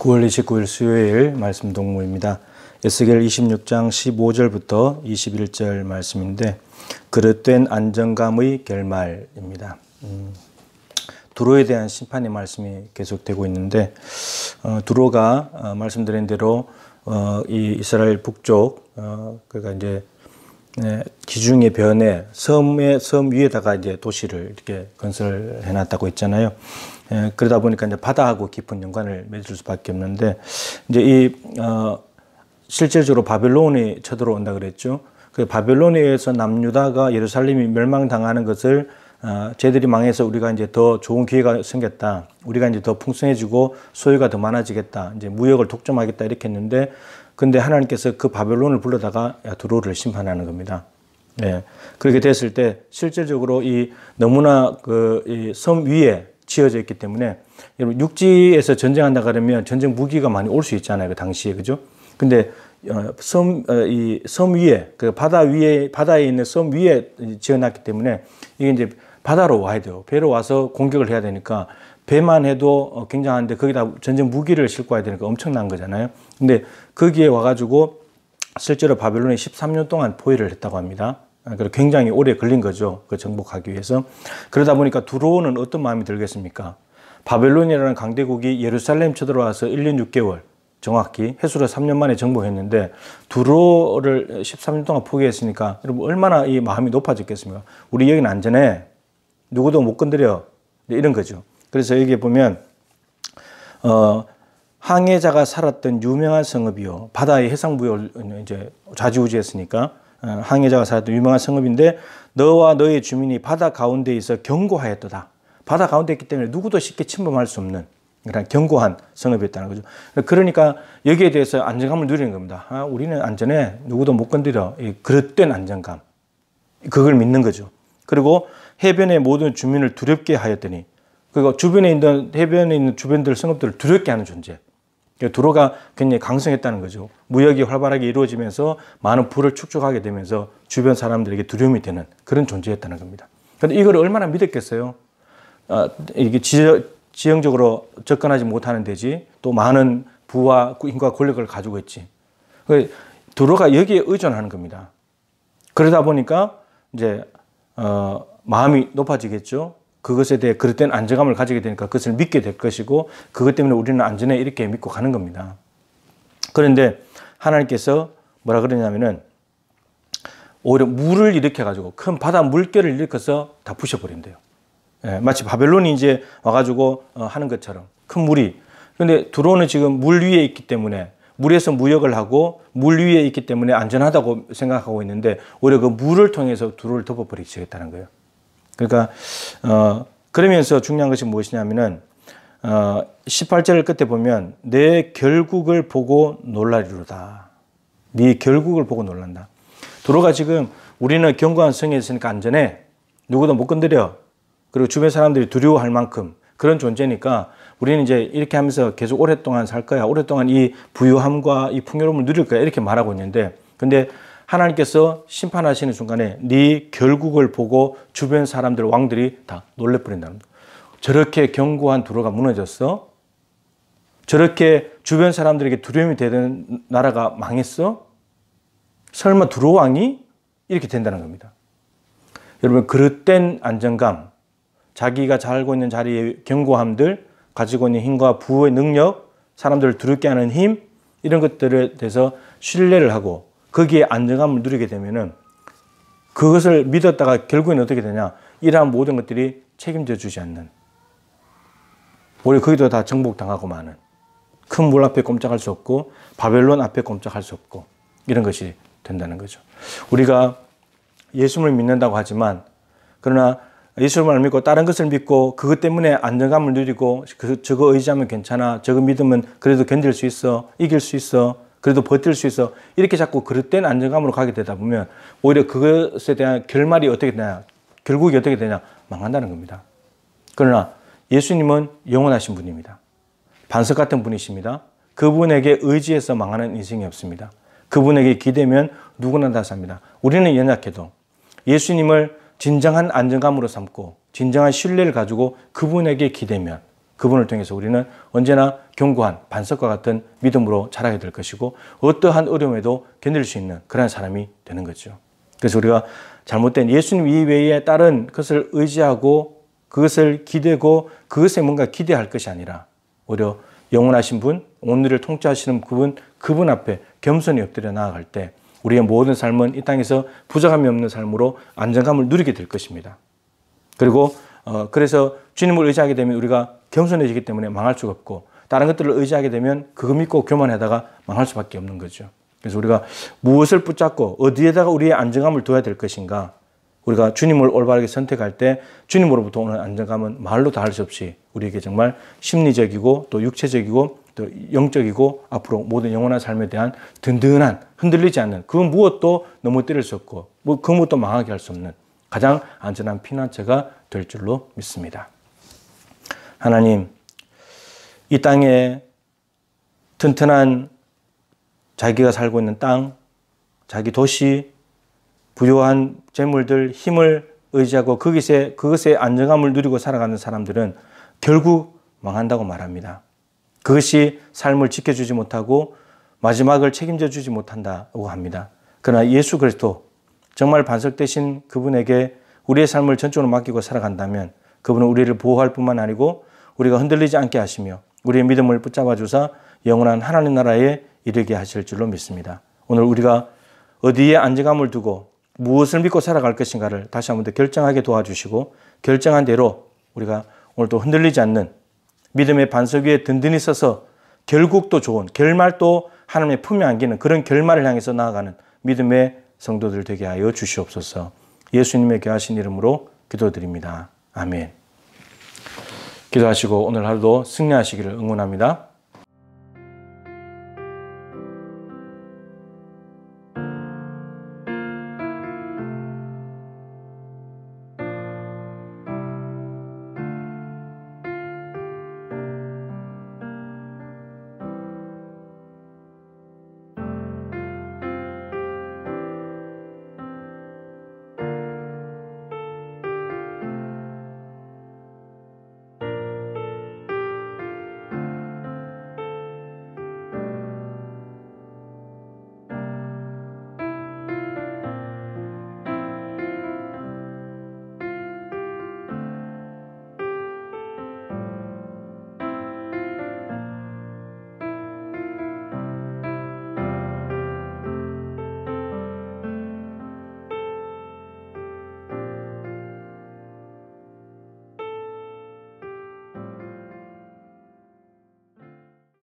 9월 29일 수요일 말씀 동무입니다. 에스겔 26장 15절부터 21절 말씀인데 그릇된 안정감의 결말입니다. 두로에 대한 심판의 말씀이 계속되고 있는데 두로가 말씀드린 대로 이 이스라엘 북쪽 그러니까 이제 기중의 변에 섬 위에다가 이제 도시를 이렇게 건설해 놨다고 했잖아요. 그러다 보니까 이제 바다하고 깊은 연관을 맺을 수밖에 없는데 이제 실질적으로 바벨론이 쳐들어온다 그랬죠. 그 바벨론에 의해서 남유다가 예루살렘이 멸망당하는 것을 쟤들이 망해서 우리가 이제 더 좋은 기회가 생겼다. 우리가 이제 더 풍성해지고 소유가 더 많아지겠다. 이제 무역을 독점하겠다 이렇게 했는데 근데 하나님께서 그 바벨론을 불러다가 두로를 심판하는 겁니다. 예. 그렇게 됐을 때 실질적으로 이 너무나 이 섬 위에 지어져 있기 때문에 여러분 육지에서 전쟁한다 그러면 전쟁 무기가 많이 올 수 있잖아요. 그 당시에 그죠? 근데 섬 위에 그 바다에 있는 섬 위에 지어놨기 때문에 이게 이제 바다로 와야 돼요. 배로 와서 공격을 해야 되니까 배만 해도 굉장한데 거기다 전쟁 무기를 싣고 와야 되니까 엄청난 거잖아요. 근데 거기에 와가지고 실제로 바벨론에 13년 동안 포위를 했다고 합니다. 그래서 굉장히 오래 걸린 거죠. 그 정복하기 위해서. 그러다 보니까 두로는 어떤 마음이 들겠습니까? 바벨론이라는 강대국이 예루살렘 쳐들어와서 1년 6개월 정확히 해수로 3년 만에 정복했는데 두로를 13년 동안 포기했으니까 여러분 얼마나 이 마음이 높아졌겠습니까? 우리 여기는 안전해. 누구도 못 건드려. 이런 거죠. 그래서 여기에 보면 항해자가 살았던 유명한 성읍이요. 바다의 해상부를 이제 좌지우지했으니까 항해자가 살았던 유명한 성읍인데 너와 너의 주민이 바다 가운데 있어 견고하였도다. 바다 가운데 있기 때문에 누구도 쉽게 침범할 수 없는 그런 견고한 성읍이었다는 거죠. 그러니까 여기에 대해서 안정감을 누리는 겁니다. 우리는 안전해. 누구도 못 건드려. 이 그릇된 안정감. 그걸 믿는 거죠. 그리고 해변의 모든 주민을 두렵게 하였더니 그리고 주변에 있는 해변에 있는 주변들 성읍들을 두렵게 하는 존재. 두로가 굉장히 강성했다는 거죠. 무역이 활발하게 이루어지면서 많은 부를 축적하게 되면서 주변 사람들에게 두려움이 되는 그런 존재였다는 겁니다. 그런데 이걸 얼마나 믿었겠어요? 이게 지형적으로 접근하지 못하는 데지 또 많은 부와 힘과 권력을 가지고 있지. 두로가 여기에 의존하는 겁니다. 그러다 보니까 이제 마음이 높아지겠죠. 그것에 대해 그릇된 안정감을 가지게 되니까 그것을 믿게 될 것이고 그것 때문에 우리는 안전해 이렇게 믿고 가는 겁니다. 그런데 하나님께서 뭐라 그러냐면은 오히려 물을 일으켜가지고 큰 바다 물결을 일으켜서 다 부셔버린대요. 예, 마치 바벨론이 이제 와가지고 하는 것처럼 큰 물이. 그런데 두로는 지금 물 위에 있기 때문에 물에서 무역을 하고 물 위에 있기 때문에 안전하다고 생각하고 있는데 오히려 그 물을 통해서 두로를 덮어버리겠다는 거예요. 그러니까 그러면서 중요한 것이 무엇이냐면은 18절 끝에 보면 내 결국을 보고 놀라리로다. 네 결국을 보고 놀란다. 두로가 지금 우리는 견고한 성에 있으니까 안전해. 누구도 못 건드려. 그리고 주변 사람들이 두려워할 만큼 그런 존재니까 우리는 이제 이렇게 하면서 계속 오랫동안 살 거야. 오랫동안 이 부유함과 이 풍요로움을 누릴 거야. 이렇게 말하고 있는데 근데 하나님께서 심판하시는 순간에 네 결국을 보고 주변 사람들 왕들이 다 놀래버린다는 거예요. 저렇게 견고한 두로가 무너졌어? 저렇게 주변 사람들에게 두려움이 되는 나라가 망했어? 설마 두로 왕이? 이렇게 된다는 겁니다. 여러분 그릇된 안정감, 자기가 살고 있는 자리의 견고함들, 가지고 있는 힘과 부의 능력, 사람들을 두렵게 하는 힘 이런 것들에 대해서 신뢰를 하고 거기에 안정감을 누리게 되면은 그것을 믿었다가 결국에는 어떻게 되냐? 이러한 모든 것들이 책임져 주지 않는. 오히려 거기도 다 정복당하고 마는. 큰 물 앞에 꼼짝할 수 없고 바벨론 앞에 꼼짝할 수 없고 이런 것이 된다는 거죠. 우리가 예수를 믿는다고 하지만 그러나 예수를 믿고 다른 것을 믿고 그것 때문에 안정감을 누리고 저거 의지하면 괜찮아. 저거 믿으면 그래도 견딜 수 있어. 이길 수 있어. 그래도 버틸 수 있어. 이렇게 자꾸 그릇된 안정감으로 가게 되다 보면 오히려 그것에 대한 결말이 어떻게 되냐. 결국이 어떻게 되냐. 망한다는 겁니다. 그러나 예수님은 영원하신 분입니다. 반석 같은 분이십니다. 그분에게 의지해서 망하는 인생이 없습니다. 그분에게 기대면 누구나 다 삽니다. 우리는 연약해도 예수님을 진정한 안정감으로 삼고 진정한 신뢰를 가지고 그분에게 기대면 그분을 통해서 우리는 언제나 견고한 반석과 같은 믿음으로 자라게 될 것이고 어떠한 어려움에도 견딜 수 있는 그런 사람이 되는 거죠. 그래서 우리가 잘못된 예수님 이외에 다른 것을 의지하고 그것을 기대고 그것에 뭔가 기대할 것이 아니라 오히려 영원하신 분, 오늘을 통치하시는 그분 앞에 겸손히 엎드려 나아갈 때 우리의 모든 삶은 이 땅에서 부족함이 없는 삶으로 안정감을 누리게 될 것입니다. 그리고 그래서 주님을 의지하게 되면 우리가 겸손해지기 때문에 망할 수가 없고 다른 것들을 의지하게 되면 그거 믿고 교만하다가 망할 수밖에 없는 거죠. 그래서 우리가 무엇을 붙잡고 어디에다가 우리의 안정감을 둬야 될 것인가, 우리가 주님을 올바르게 선택할 때 주님으로부터 오는 안정감은 말로 다 할 수 없이 우리에게 정말 심리적이고 또 육체적이고 또 영적이고 앞으로 모든 영원한 삶에 대한 든든한 흔들리지 않는 그 무엇도 넘어뜨릴 수 없고 그 무엇도 망하게 할 수 없는 가장 안전한 피난처가 될 줄로 믿습니다. 하나님, 이 땅에 튼튼한 자기가 살고 있는 땅, 자기 도시, 부유한 재물들, 힘을 의지하고 그것에 안정감을 누리고 살아가는 사람들은 결국 망한다고 말합니다. 그것이 삶을 지켜주지 못하고 마지막을 책임져 주지 못한다고 합니다. 그러나 예수 그리스도 정말 반석 되신 그분에게 우리의 삶을 전적으로 맡기고 살아간다면 그분은 우리를 보호할 뿐만 아니고 우리가 흔들리지 않게 하시며 우리의 믿음을 붙잡아 주사 영원한 하나님 나라에 이르게 하실 줄로 믿습니다. 오늘 우리가 어디에 안정감을 두고 무엇을 믿고 살아갈 것인가를 다시 한번 더 결정하게 도와주시고 결정한 대로 우리가 오늘도 흔들리지 않는 믿음의 반석 위에 든든히 서서 결국도 좋은 결말도 하나님의 품에 안기는 그런 결말을 향해서 나아가는 믿음의 성도들 되게 하여 주시옵소서. 예수님의 귀하신 이름으로 기도드립니다. 아멘. 기도하시고 오늘 하루도 승리하시기를 응원합니다.